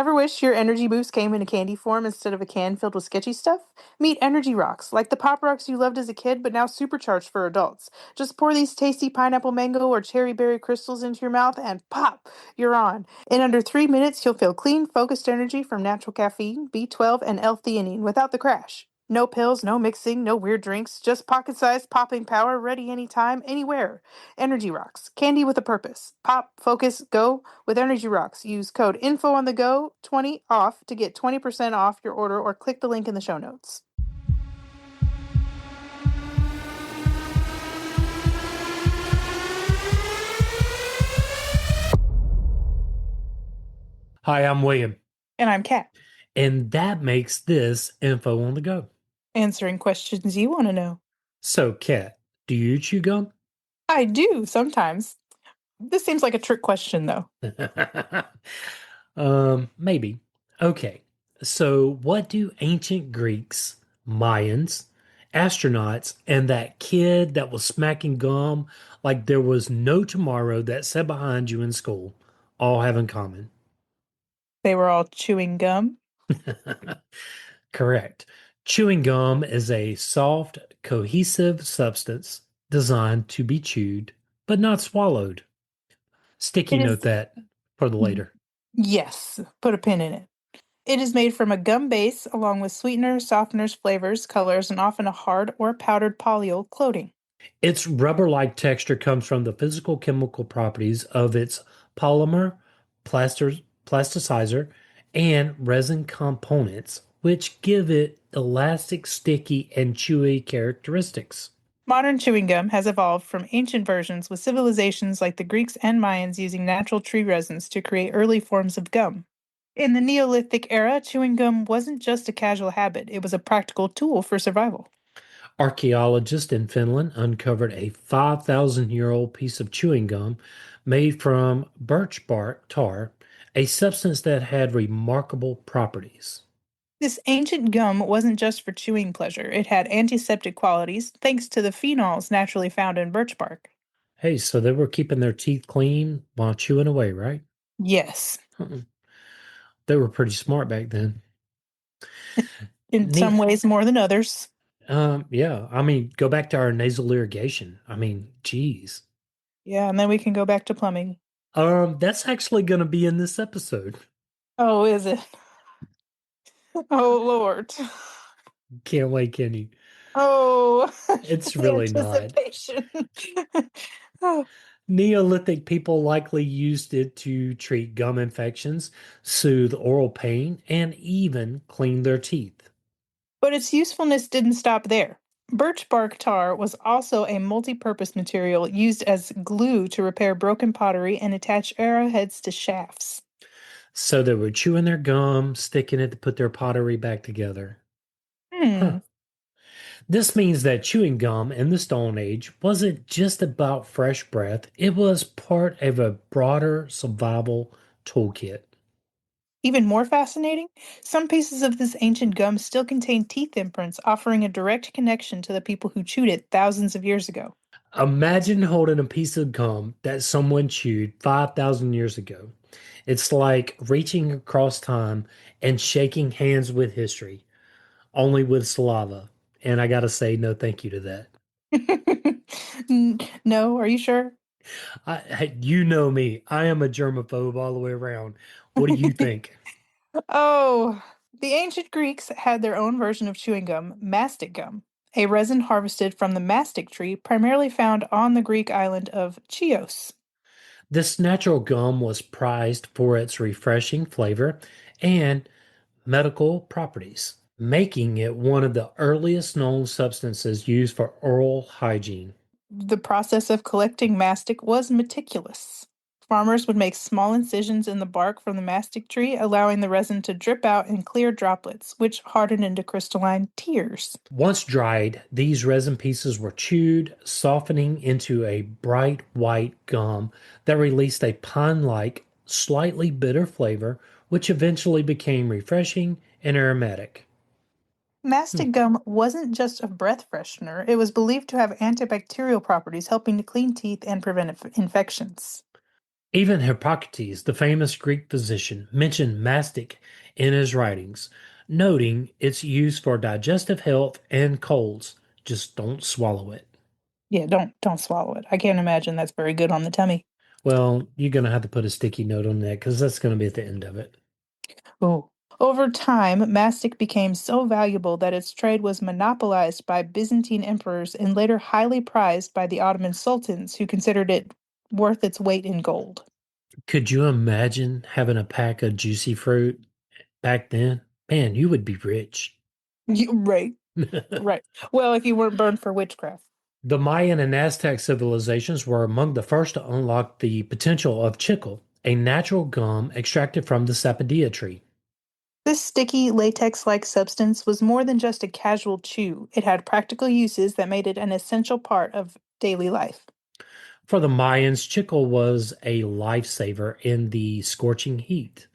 Ever wish your energy boost came in a candy form instead of a can filled with sketchy stuff? Meet Energy Rocks, like the Pop Rocks you loved as a kid, but now supercharged for adults. Just pour these tasty pineapple mango or cherry berry crystals into your mouth and pop, you're on. In under 3 minutes, you'll feel clean, focused energy from natural caffeine, B12, and L-theanine without the crash. No pills, no mixing, no weird drinks, just pocket-sized popping power ready anytime, anywhere. Energy Rocks, candy with a purpose. Pop, focus, go with Energy Rocks. Use code info on the go 20 off to get 20% off your order or click the link in the show notes. Hi, I'm William, And I'm Kat, and that makes this info on the go. answering questions you want to know. So, Kat, do you chew gum? I do sometimes. This seems like a trick question, though. Maybe. Okay. So, what do ancient Greeks, Mayans, astronauts, and that kid that was smacking gum like there was no tomorrow that sat behind you in school all have in common? They were all chewing gum. Correct. Chewing gum is a soft, cohesive substance designed to be chewed, but not swallowed. Sticky It note is, that for the later. yes, put a pin in it. It is made from a gum base along with sweeteners, softeners, flavors, colors, and often a hard or powdered polyol coating. Its rubber like texture comes from the physical chemical properties of its polymer, plasticizer, and resin components, which give it elastic, sticky, and chewy characteristics. Modern chewing gum has evolved from ancient versions with civilizations like the Greeks and Mayans using natural tree resins to create early forms of gum. In the Neolithic era, chewing gum wasn't just a casual habit, it was a practical tool for survival. Archaeologists in Finland uncovered a 5,000-year-old piece of chewing gum made from birch bark tar, a substance that had remarkable properties. This ancient gum wasn't just for chewing pleasure, it had antiseptic qualities thanks to the phenols naturally found in birch bark. Hey, so they were keeping their teeth clean while chewing away, right? Yes, Uh-uh. They were pretty smart back then. in some Neat. ways more than others. Yeah. I mean, go back to our nasal irrigation. I mean, geez. Yeah, and then we can go back to plumbing. That's actually going to be in this episode. Oh, is it? Oh, Lord. Can't wait, can you? Oh, It's the really not. anticipation. Oh, Neolithic people likely used it to treat gum infections, soothe oral pain, and even clean their teeth. but its usefulness didn't stop there. Birch bark tar was also a multi purpose material used as glue to repair broken pottery and attach arrowheads to shafts. So they were chewing their gum, sticking it to put their pottery back together. Huh. Hmm. This means that chewing gum in the Stone Age wasn't just about fresh breath, it was part of a broader survival toolkit. Even more fascinating, some pieces of this ancient gum still contain teeth imprints, offering a direct connection to the people who chewed it thousands of years ago. Imagine holding a piece of gum that someone chewed 5,000 years ago. It's like reaching across time and shaking hands with history, only with saliva. And I gotta say, no thank you to that. No, are you sure? You know me, I am a germaphobe all the way around. What do you think? Oh, the ancient Greeks had their own version of chewing gum, mastic gum, a resin harvested from the mastic tree primarily found on the Greek island of Chios. This natural gum was prized for its refreshing flavor and medical properties, making it one of the earliest known substances used for oral hygiene. The process of collecting mastic was meticulous. Farmers would make small incisions in the bark from the mastic tree, allowing the resin to drip out in clear droplets, which hardened into crystalline tears. Once dried, these resin pieces were chewed, softening into a bright white gum that released a pine like, slightly bitter flavor, which eventually became refreshing and aromatic. Hmm. Mastic gum wasn't just a breath freshener, it was believed to have antibacterial properties, helping to clean teeth and prevent infections. Even Hippocrates, the famous Greek physician, mentioned mastic in his writings, noting its use for digestive health and colds. Just don't swallow it. Yeah, don't swallow it. I can't imagine that's very good on the tummy. Well, you're going to have to put a sticky note on that because that's going to be at the end of it. Oh. Over time, mastic became so valuable that its trade was monopolized by Byzantine emperors and later highly prized by the Ottoman sultans, who considered it worth its weight in gold. Could you imagine having a pack of juicy fruit back then? Man, you would be rich. Right, right. Well, if you weren't burned for witchcraft. The Mayan and Aztec civilizations were among the first to unlock the potential of chicle, a natural gum extracted from the sapodilla tree. This sticky, latex like substance was more than just a casual chew. It had practical uses that made it an essential part of daily life. For the Mayans, chicle was a lifesaver in the scorching heat.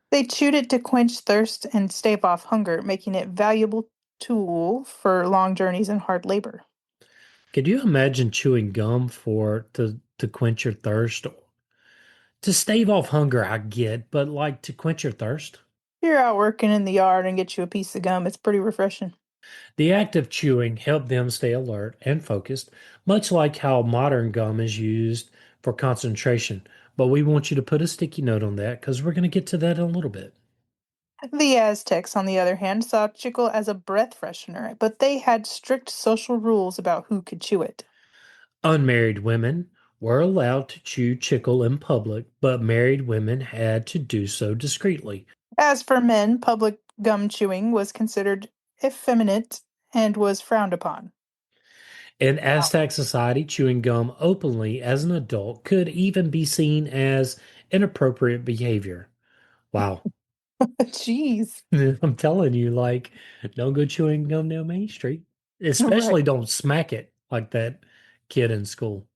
They chewed it to quench thirst and stave off hunger, making it valuable tool for long journeys and hard labor. Could you imagine chewing gum for to quench your thirst? To stave off hunger, I get, but like to quench your thirst? You're out working in the yard and get you a piece of gum. It's pretty refreshing. The act of chewing helped them stay alert and focused, much like how modern gum is used for concentration. But we want you to put a sticky note on that because we're going to get to that in a little bit. The Aztecs, on the other hand, saw chicle as a breath freshener, but they had strict social rules about who could chew it. Unmarried women were allowed to chew chicle in public, but married women had to do so discreetly. As for men, public gum chewing was considered effeminate and was frowned upon. In Wow. Aztec society, chewing gum openly as an adult could even be seen as inappropriate behavior. Wow. Jeez. I'm telling you, like, don't go chewing gum down Main Street. Right. Especially don't smack it like that kid in school.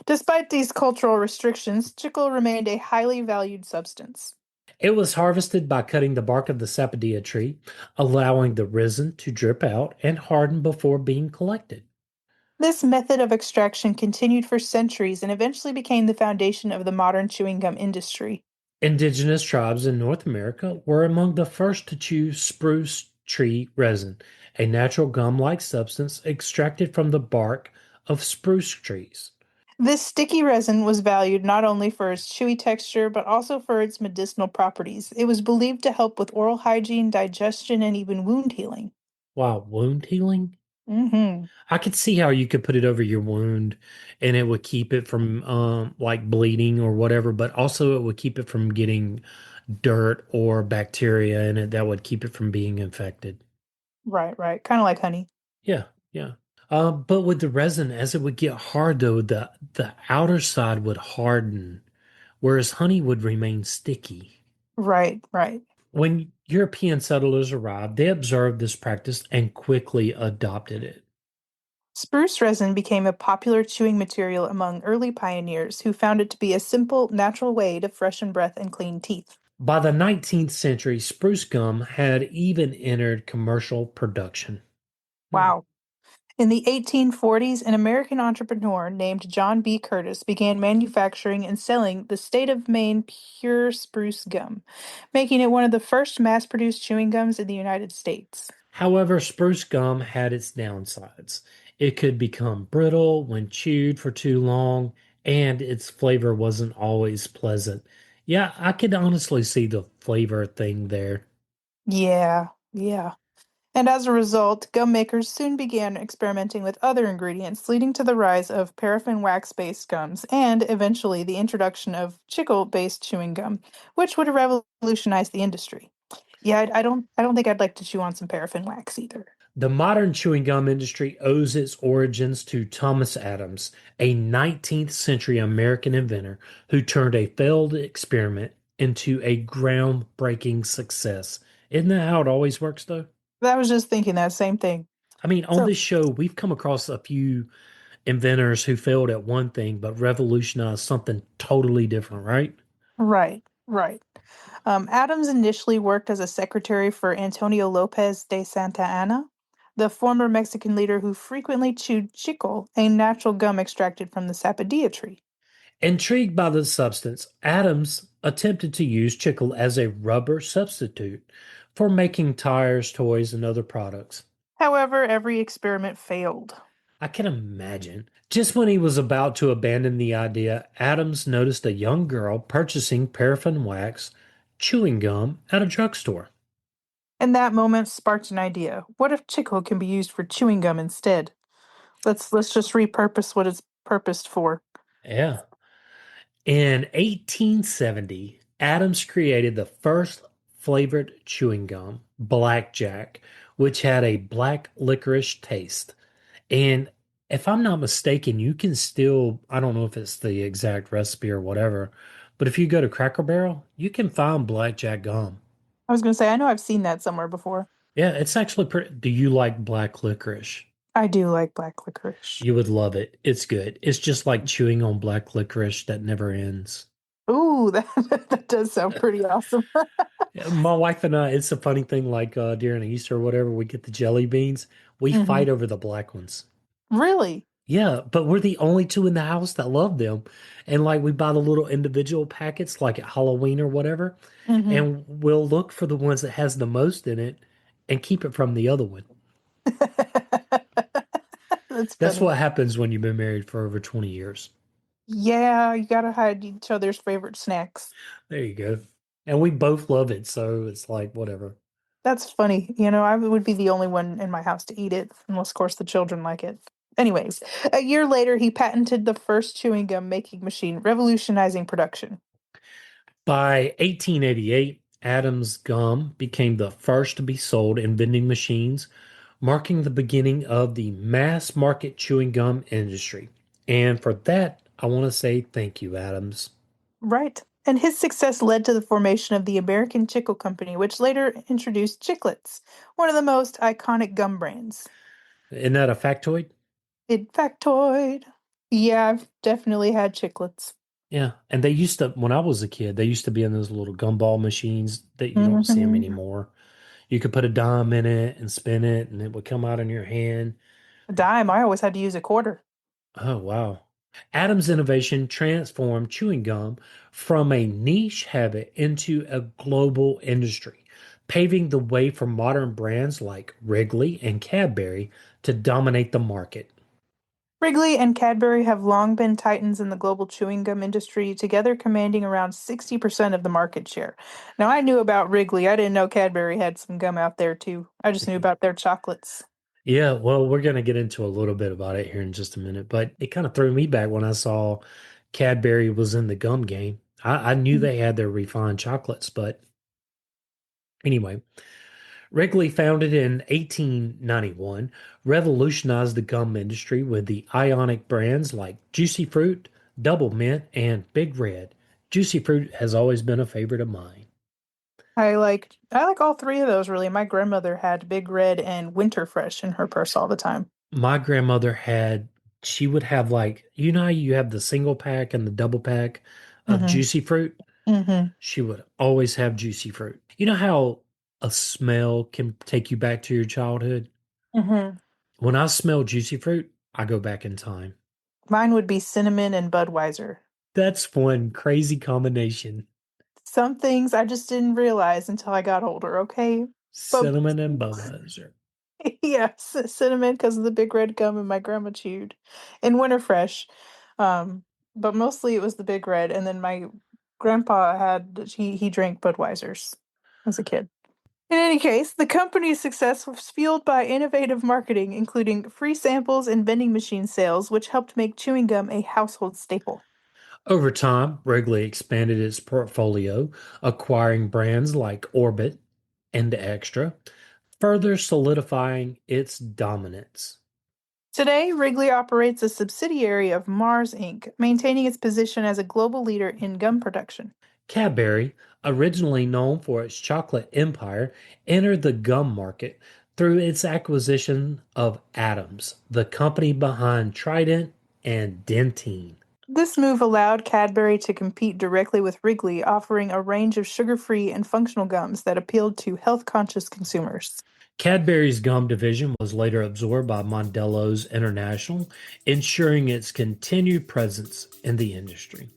Despite these cultural restrictions, chicle remained a highly valued substance. It was harvested by cutting the bark of the sapodilla tree, allowing the resin to drip out and harden before being collected. This method of extraction continued for centuries and eventually became the foundation of the modern chewing gum industry. Indigenous tribes in North America were among the first to chew spruce tree resin, a natural gum-like substance extracted from the bark of spruce trees. This sticky resin was valued not only for its chewy texture, but also for its medicinal properties. It was believed to help with oral hygiene, digestion, and even wound healing. Wow, wound healing? Hmm. I could see how you could put it over your wound and it would keep it from like bleeding or whatever, but also it would keep it from getting dirt or bacteria in it that would keep it from being infected. Right, right. Kind of like honey. Yeah, yeah. But with the resin, as it would get hard though, the outer side would harden, whereas honey would remain sticky. Right, right. When European settlers arrived, they observed this practice and quickly adopted it. Spruce resin became a popular chewing material among early pioneers who found it to be a simple, natural way to freshen breath and clean teeth. By the 19th century, spruce gum had even entered commercial production. Hmm. Wow. In the 1840s, an American entrepreneur named John B. Curtis began manufacturing and selling the state of Maine pure spruce gum, making it one of the first mass produced chewing gums in the United States. However, spruce gum had its downsides. It could become brittle when chewed for too long, and its flavor wasn't always pleasant. Yeah, I could honestly see the flavor thing there. Yeah, yeah. And as a result, gum makers soon began experimenting with other ingredients, leading to the rise of paraffin wax based gums and eventually the introduction of chicle based chewing gum, which would revolutionize the industry. Yeah, I don't think I'd like to chew on some paraffin wax either. The modern chewing gum industry owes its origins to Thomas Adams, a 19th century American inventor who turned a failed experiment into a groundbreaking success. Isn't that how it always works, though? I was just thinking that same thing. I mean, on So, this show, we've come across a few inventors who failed at one thing but revolutionized something totally different, right? right, right. Adams initially worked as a secretary for Antonio Lopez de Santa Anna, the former Mexican leader who frequently chewed chicle, a natural gum extracted from the sapodilla tree. Intrigued by the substance, Adams attempted to use chicle as a rubber substitute for making tires, toys, and other products. However, every experiment failed. I can imagine. Just when he was about to abandon the idea, Adams noticed a young girl purchasing paraffin wax, chewing gum at a drugstore. And that moment sparked an idea. What if chicle can be used for chewing gum instead? Let's just repurpose what it's purposed for. Yeah. In 1870, Adams created the first flavored chewing gum, Blackjack, which had a black licorice taste. And if I'm not mistaken, you can still, I don't know if it's the exact recipe or whatever, but if you go to Cracker Barrel, you can find Blackjack gum. I was going to say, I know I've seen that somewhere before. Yeah, it's actually pretty. Do you like black licorice? I do like black licorice. You would love it. It's good. It's just like chewing on black licorice that never ends. Ooh, that does sound pretty awesome. Yeah, my wife and I, it's a funny thing, like during Easter or whatever, we get the jelly beans. We Hmm. fight over the black ones. Really? Yeah, but we're the only two in the house that love them. And like we buy the little individual packets like at Halloween or whatever, Hmm. and we'll look for the ones that has the most in it and keep it from the other one. That's That's funny. what happens when you've been married for over 20 years. Yeah, you gotta hide each other's favorite snacks. There you go. And we both love it, so it's like whatever. That's funny. I would be the only one in my house to eat it, unless, of course, the children like it. Anyways, a year later, he patented the first chewing gum making machine, revolutionizing production. By 1888, Adams gum became the first to be sold in vending machines, marking the beginning of the mass market chewing gum industry. And for that, I want to say thank you, Adams. Right. And his success led to the formation of the American Chicle Company, which later introduced Chiclets, one of the most iconic gum brands. Isn't that a factoid? It factoid. Yeah, I've definitely had Chiclets. Yeah. And they used to, when I was a kid, they used to be in those little gumball machines that you don't see them Hmm. anymore. You could put a dime in it and spin it, and it would come out in your hand. A dime, I always had to use a quarter. Oh, wow. Adams' innovation transformed chewing gum from a niche habit into a global industry, paving the way for modern brands like Wrigley and Cadbury to dominate the market. Wrigley and Cadbury have long been titans in the global chewing gum industry, together commanding around 60% of the market share. Now, I knew about Wrigley. I didn't know Cadbury had some gum out there, too. I just knew about their chocolates. Yeah, well, we're going to get into a little bit about it here in just a minute, but it kind of threw me back when I saw Cadbury was in the gum game. I knew they had their refined chocolates, but anyway, Wrigley, founded in 1891, revolutionized the gum industry with the iconic brands like Juicy Fruit, Double Mint, and Big Red. Juicy Fruit has always been a favorite of mine. I like all three of those really. My grandmother had Big Red and Winter Fresh in her purse all the time. My grandmother had, she would have like, you know how you have the single pack and the double pack of Mm-hmm. Juicy Fruit? Mm-hmm. She would always have Juicy Fruit. You know how a smell can take you back to your childhood? Mm-hmm. When I smell Juicy Fruit, I go back in time. Mine would be cinnamon and Budweiser. That's one crazy combination. Some things I just didn't realize until I got older, okay? But Cinnamon and Budweiser. yes, cinnamon because of the big red gum and my grandma chewed. And winter fresh. Um, but mostly it was the big red. And then my grandpa he drank Budweisers as a kid. In any case, the company's success was fueled by innovative marketing, including free samples and vending machine sales, which helped make chewing gum a household staple. Over time, Wrigley expanded its portfolio, acquiring brands like Orbit and Extra, further solidifying its dominance. Today, Wrigley operates a subsidiary of Mars Inc., maintaining its position as a global leader in gum production. Cadbury, originally known for its chocolate empire, entered the gum market through its acquisition of Adams, the company behind Trident and Dentine. This move allowed Cadbury to compete directly with Wrigley, offering a range of sugar free and functional gums that appealed to health conscious consumers. Cadbury's gum division was later absorbed by Mondelez International, ensuring its continued presence in the industry.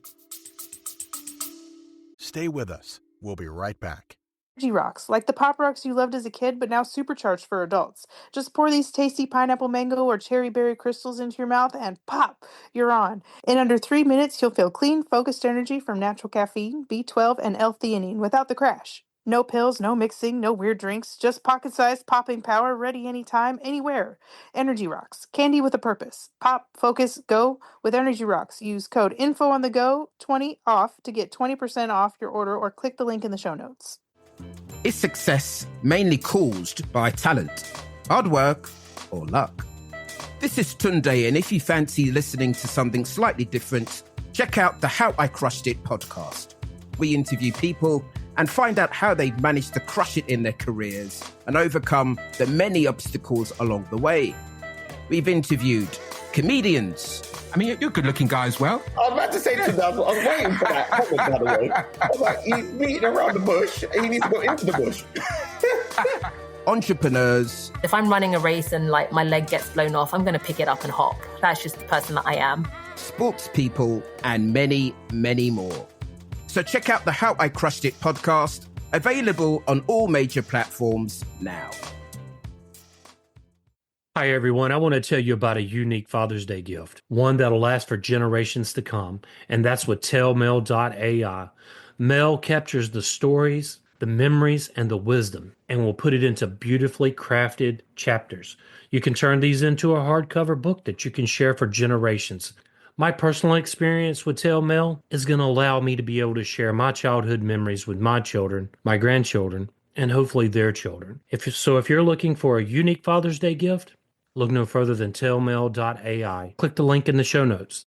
Stay with us. We'll be right back. Energy rocks, like the pop rocks you loved as a kid, but now supercharged for adults. Just pour these tasty pineapple mango or cherry berry crystals into your mouth and pop, you're on. In under 3 minutes, you'll feel clean, focused energy from natural caffeine, B12, and L-theanine without the crash. No pills, no mixing, no weird drinks, just pocket-sized popping power, ready anytime, anywhere. Energy rocks, candy with a purpose. Pop, focus, go with Energy rocks. Use code INFO on the go 20 off to get 20% off your order or click the link in the show notes. Is success mainly caused by talent, hard work, or luck? This is Tunde, and if you fancy listening to something slightly different, check out the How I Crushed It podcast. We interview people and find out how they've managed to crush it in their careers and overcome the many obstacles along the way. We've interviewed comedians. I mean, you're a good-looking guy as well. I was about to say to that, I was waiting for that comment, by the way. I was like, he's beating around the bush, and he needs to go into the bush. Entrepreneurs. If I'm running a race and like my leg gets blown off, I'm going to pick it up and hop. That's just the person that I am. Sports people, and many, many more. So check out the How I Crushed It podcast, available on all major platforms now. Hi, everyone. I want to tell you about a unique Father's Day gift, one that'll last for generations to come, and that's with tellmail.ai. Mail captures the stories, the memories, and the wisdom, and will put it into beautifully crafted chapters. You can turn these into a hardcover book that you can share for generations. My personal experience with Tellmail is going to allow me to be able to share my childhood memories with my children, my grandchildren, and hopefully their children. If you're looking for a unique Father's Day gift, look no further than tellmail.ai. Click the link in the show notes.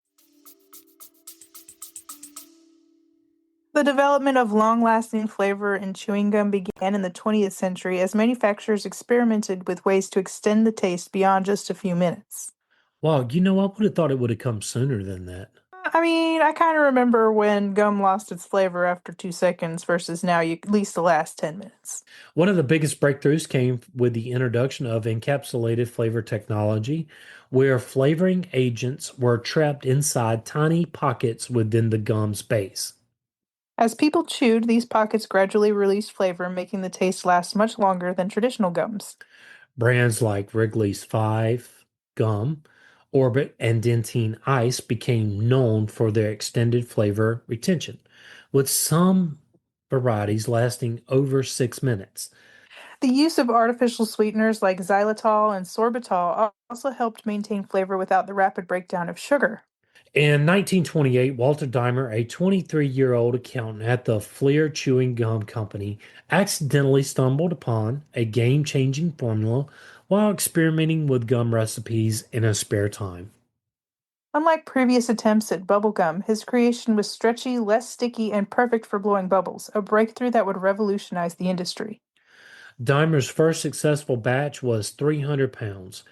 The development of long-lasting flavor in chewing gum began in the 20th century as manufacturers experimented with ways to extend the taste beyond just a few minutes. Wow, I would have thought it would have come sooner than that. I mean, I kind of remember when gum lost its flavor after 2 seconds versus now at least the last 10 minutes. One of the biggest breakthroughs came with the introduction of encapsulated flavor technology, where flavoring agents were trapped inside tiny pockets within the gum's base. As people chewed, these pockets gradually released flavor, making the taste last much longer than traditional gums. Brands like Wrigley's Five Gum, Orbit, and Dentine Ice became known for their extended flavor retention, with some varieties lasting over 6 minutes. The use of artificial sweeteners like xylitol and sorbitol also helped maintain flavor without the rapid breakdown of sugar. In 1928, Walter Dimer, a 23-year-old accountant at the Fleer Chewing Gum Company, accidentally stumbled upon a game-changing formula while experimenting with gum recipes in his spare time. Unlike previous attempts at bubblegum, his creation was stretchy, less sticky, and perfect for blowing bubbles, a breakthrough that would revolutionize the industry. Dimer's first successful batch was 300 pounds,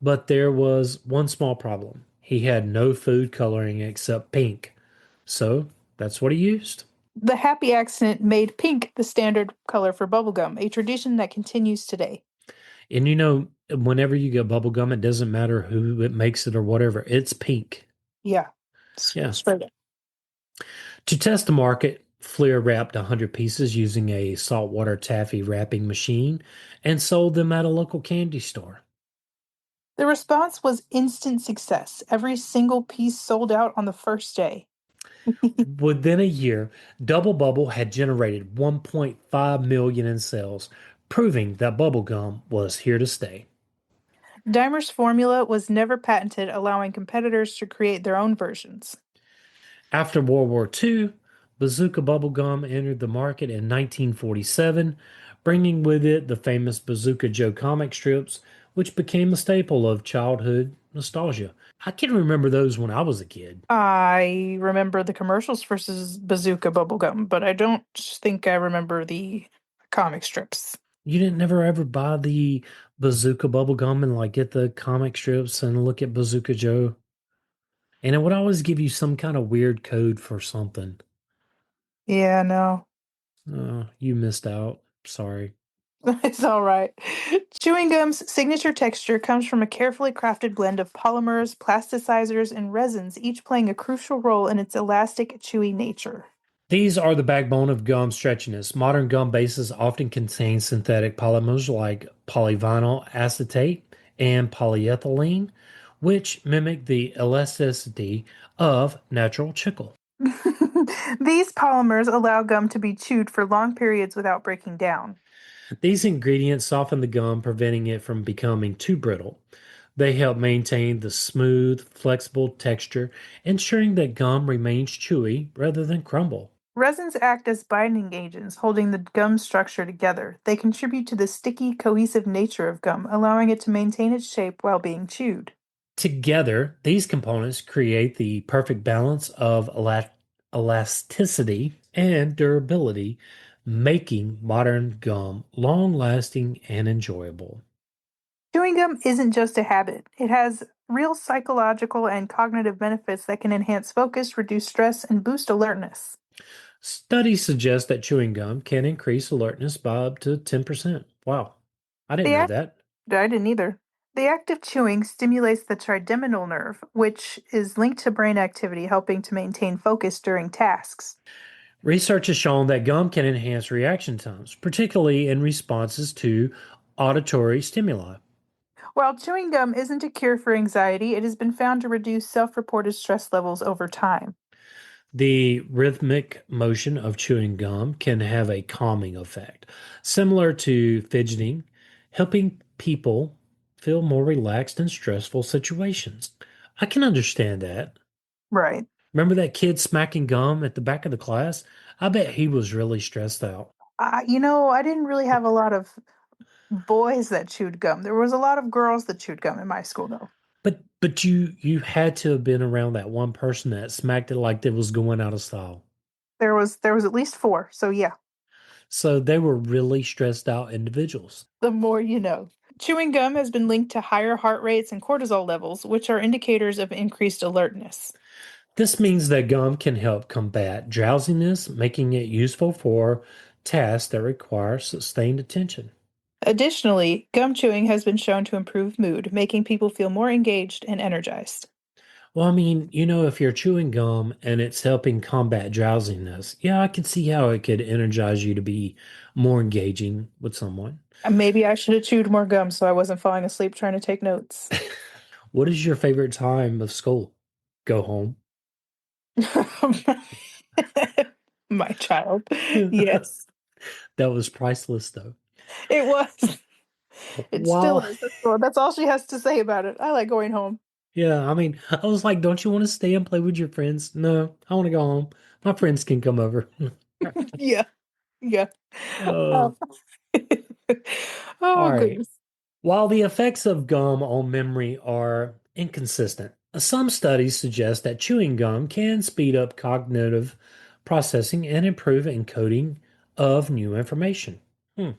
but there was one small problem. He had no food coloring except pink, so that's what he used. The happy accident made pink the standard color for bubblegum, a tradition that continues today. And whenever you get bubble gum, it doesn't matter who it makes it or whatever. It's pink. Yeah. Yeah. Straight up. To test the market, Fleer wrapped 100 pieces using a saltwater taffy wrapping machine and sold them at a local candy store. The response was instant success. Every single piece sold out on the first day. Within a year, Double Bubble had generated 1.5 million in sales, proving that bubblegum was here to stay. Dimer's formula was never patented, allowing competitors to create their own versions. After World War II, Bazooka bubblegum entered the market in 1947, bringing with it the famous Bazooka Joe comic strips, which became a staple of childhood nostalgia. I can remember those when I was a kid. I remember the commercials versus Bazooka bubblegum, but I don't think I remember the comic strips. You didn't never ever buy the Bazooka bubblegum and get the comic strips and look at Bazooka Joe? And it would always give you some kind of weird code for something. Yeah, no. Oh, you missed out. Sorry. It's all right. Chewing gum's signature texture comes from a carefully crafted blend of polymers, plasticizers, and resins, each playing a crucial role in its elastic, chewy nature. These are the backbone of gum stretchiness. Modern gum bases often contain synthetic polymers like polyvinyl acetate and polyethylene, which mimic the elasticity of natural chicle. These polymers allow gum to be chewed for long periods without breaking down. These ingredients soften the gum, preventing it from becoming too brittle. They help maintain the smooth, flexible texture, ensuring that gum remains chewy rather than crumble. Resins act as binding agents, holding the gum structure together. They contribute to the sticky, cohesive nature of gum, allowing it to maintain its shape while being chewed. Together, these components create the perfect balance of elasticity and durability, making modern gum long lasting and enjoyable. Chewing gum isn't just a habit, it has real psychological and cognitive benefits that can enhance focus, reduce stress, and boost alertness. Studies suggest that chewing gum can increase alertness by up to 10%. Wow, I didn't The know act, that. I didn't either. The act of chewing stimulates the trigeminal nerve, which is linked to brain activity, helping to maintain focus during tasks. Research has shown that gum can enhance reaction times, particularly in responses to auditory stimuli. While chewing gum isn't a cure for anxiety, it has been found to reduce self reported stress levels over time. The rhythmic motion of chewing gum can have a calming effect, similar to fidgeting, helping people feel more relaxed in stressful situations. I can understand that. Right. Remember that kid smacking gum at the back of the class? I bet he was really stressed out. I didn't really have a lot of boys that chewed gum. There was a lot of girls that chewed gum in my school, though. But you had to have been around that one person that smacked it like it was going out of style. There was at least four. So yeah, So they were really stressed out individuals. the more you know. Chewing gum has been linked to higher heart rates and cortisol levels, which are indicators of increased alertness. This means that gum can help combat drowsiness, making it useful for tasks that require sustained attention. Additionally, gum chewing has been shown to improve mood, making people feel more engaged and energized. Well, I mean, if you're chewing gum and it's helping combat drowsiness, yeah, I can see how it could energize you to be more engaging with someone. And maybe I should have chewed more gum so I wasn't falling asleep trying to take notes. What is your favorite time of school? Go home. My child. That Yes, was priceless, though. it was. It still Wow. is. That's all she has to say about it. I like going home. Yeah, I mean, I was like, don't you want to stay and play with your friends? No, I want to go home. My friends can come over. Yeah, yeah. Oh, Oh, oh all right. goodness. While the effects of gum on memory are inconsistent, some studies suggest that chewing gum can speed up cognitive processing and improve encoding of new information. Hmm.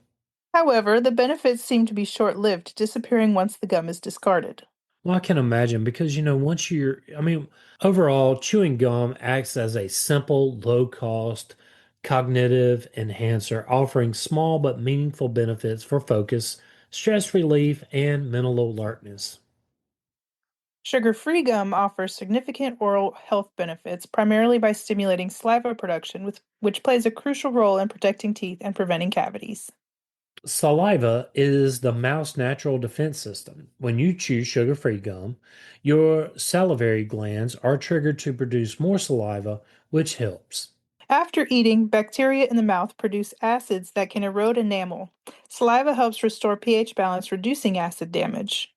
However, the benefits seem to be short-lived, disappearing once the gum is discarded. Well, I can imagine because, I mean, overall, chewing gum acts as a simple, low cost cognitive enhancer, offering small but meaningful benefits for focus, stress relief, and mental alertness. Sugar-free gum offers significant oral health benefits, primarily by stimulating saliva production, which plays a crucial role in protecting teeth and preventing cavities. Saliva is the mouth's natural defense system. When you chew sugar free gum, your salivary glands are triggered to produce more saliva, which helps. After eating, bacteria in the mouth produce acids that can erode enamel. Saliva helps restore pH balance, reducing acid damage.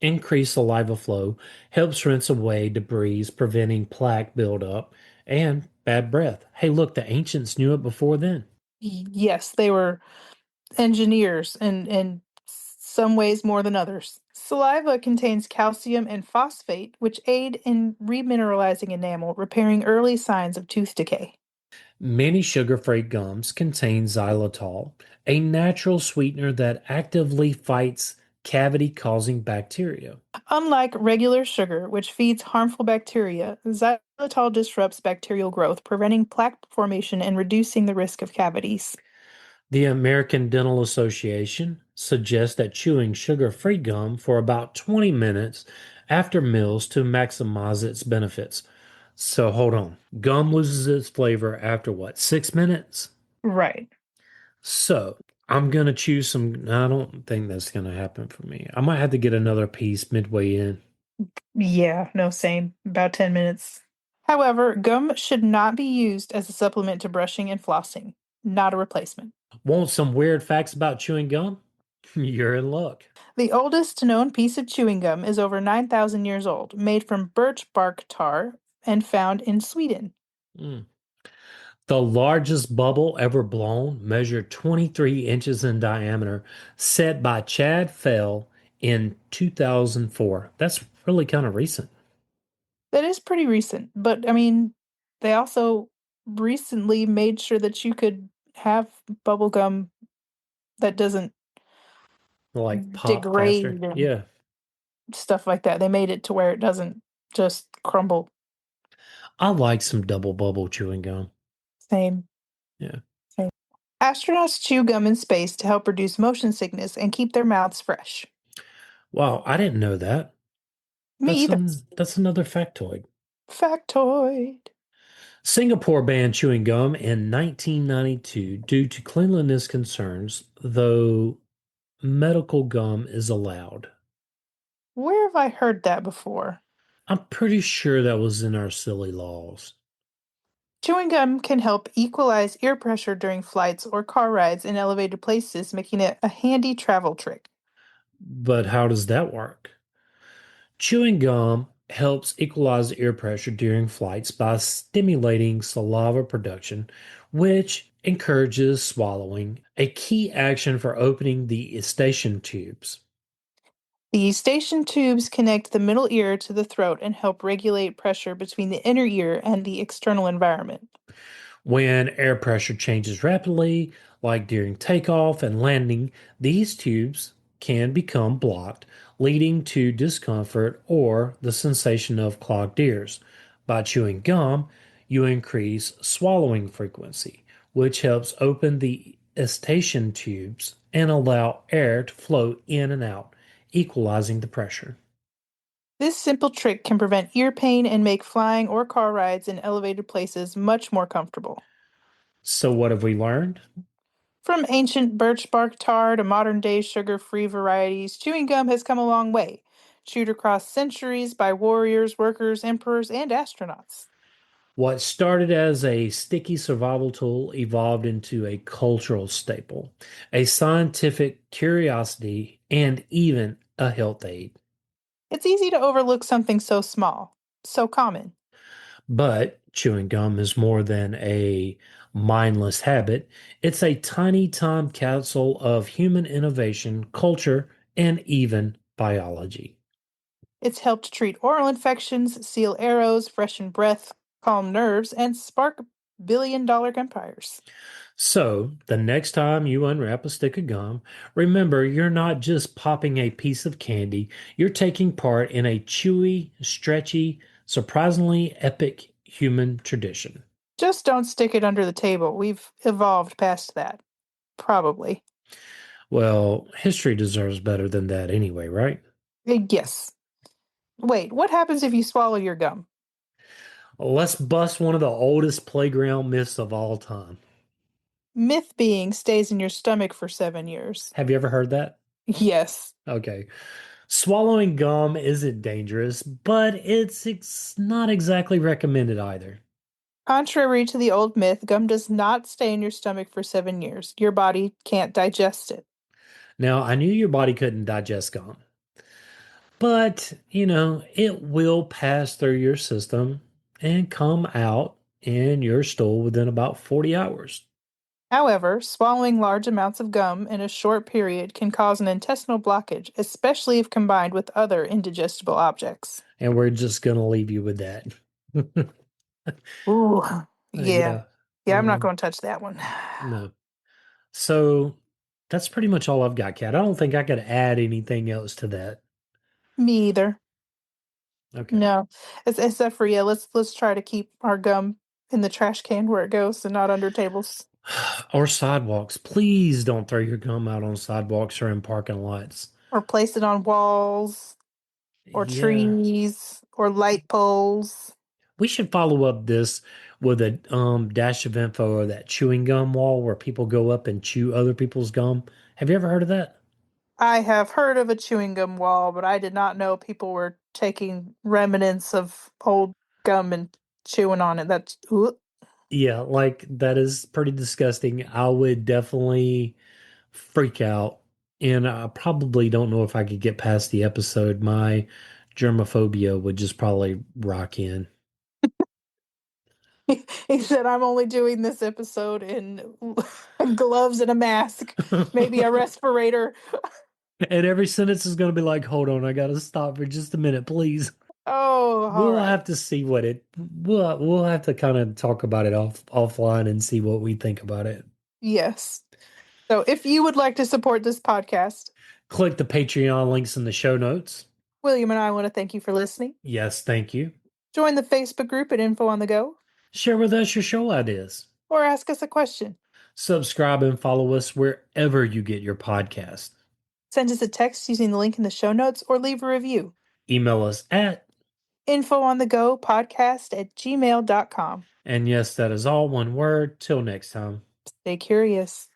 Increased saliva flow helps rinse away debris, preventing plaque buildup and bad breath. Hey, look, the ancients knew it before then. Yes, they were engineers in some ways more than others. Saliva contains calcium and phosphate, which aid in remineralizing enamel, repairing early signs of tooth decay. Many sugar free gums contain xylitol, a natural sweetener that actively fights cavity causing bacteria. Unlike regular sugar, which feeds harmful bacteria, xylitol disrupts bacterial growth, preventing plaque formation and reducing the risk of cavities. The American Dental Association suggests that chewing sugar-free gum for about 20 minutes after meals to maximize its benefits. So hold on. Gum loses its flavor after what, 6 minutes? Right. So I'm gonna choose some. I don't think that's gonna happen for me. I might have to get another piece midway in. Yeah, no, same. About 10 minutes. However, gum should not be used as a supplement to brushing and flossing, not a replacement. Want some weird facts about chewing gum? You're in luck. The oldest known piece of chewing gum is over 9,000 years old, made from birch bark tar and found in Sweden. Mm. The largest bubble ever blown measured 23 inches in diameter, set by Chad Fell in 2004. That's really kind of recent. That is pretty recent, but I mean, they also recently made sure that you could have bubble gum that doesn't Like pop faster. degrade and Yeah. stuff like that. They made it to where it doesn't just crumble. I like some double bubble chewing gum. Same. Yeah. Same. Astronauts chew gum in space to help reduce motion sickness and keep their mouths fresh. Wow, I didn't know that. Me either. That's another factoid. Factoid. Singapore banned chewing gum in 1992 due to cleanliness concerns, though medical gum is allowed. Where have I heard that before? I'm pretty sure that was in our silly laws. Chewing gum can help equalize ear pressure during flights or car rides in elevated places, making it a handy travel trick. But how does that work? Chewing gum helps equalize ear pressure during flights by stimulating saliva production, which encourages swallowing, a key action for opening the eustachian tubes. The eustachian tubes connect the middle ear to the throat and help regulate pressure between the inner ear and the external environment. When air pressure changes rapidly, like during takeoff and landing, these tubes can become blocked, leading to discomfort or the sensation of clogged ears. By chewing gum, you increase swallowing frequency, which helps open the eustachian tubes and allow air to flow in and out, equalizing the pressure. This simple trick can prevent ear pain and make flying or car rides in elevated places much more comfortable. So, what have we learned? From ancient birch bark tar to modern day sugar free varieties, chewing gum has come a long way, chewed across centuries by warriors, workers, emperors, and astronauts. What started as a sticky survival tool evolved into a cultural staple, a scientific curiosity, and even a health aid. It's easy to overlook something so small, so common. But chewing gum is more than a mindless habit, it's a tiny time capsule of human innovation, culture, and even biology. It's helped treat oral infections, seal arrows, freshen breath, calm nerves, and spark billion-dollar empires. So, the next time you unwrap a stick of gum, remember you're not just popping a piece of candy, you're taking part in a chewy, stretchy, surprisingly epic human tradition. Just don't stick it under the table. We've evolved past that. Probably. Well, history deserves better than that anyway, right? Yes. Wait, what happens if you swallow your gum? Let's bust one of the oldest playground myths of all time. Myth being stays in your stomach for 7 years. Have you ever heard that? Yes. Okay. Swallowing gum isn't dangerous, but it's not exactly recommended either. Contrary to the old myth, gum does not stay in your stomach for 7 years. Your body can't digest it. Now, I knew your body couldn't digest gum, but it will pass through your system and come out in your stool within about 40 hours. However, swallowing large amounts of gum in a short period can cause an intestinal blockage, especially if combined with other indigestible objects. And we're just going to leave you with that. Ooh, yeah. Yeah. Yeah, I'm not Um, going to touch that one. no. So that's pretty much all I've got, Kat. I don't think I could add anything else to that. Me either. Okay. No. Except for, yeah, let's try to keep our gum in the trash can where it goes and not under tables. Or sidewalks. Please don't throw your gum out on sidewalks or in parking lots. Or place it on walls or Yeah. trees or light poles. We should follow up this with a dash of info or that chewing gum wall where people go up and chew other people's gum. Have you ever heard of that? I have heard of a chewing gum wall, but I did not know people were taking remnants of old gum and chewing on it. That's ugh. Yeah, like that is pretty disgusting. I would definitely freak out. And I probably don't know if I could get past the episode. My germophobia would just probably rock in. He said, I'm only doing this episode in gloves and a mask, maybe a respirator. And every sentence is going to be like, hold on, I got to stop for just a minute, please. Oh, all We'll right. have to see what we'll have to kind of talk about it offline and see what we think about it. Yes. So if you would like to support this podcast, Click the Patreon links in the show notes. William and I want to thank you for listening. Yes, thank you. Join the Facebook group at Info on the Go Share with us your show ideas. or ask us a question. Subscribe and follow us wherever you get your podcast. Send us a text using the link in the show notes or leave a review. Email us at, infoonthegopodcast@gmail.com. and yes, that is all one word. Till next time. Stay curious.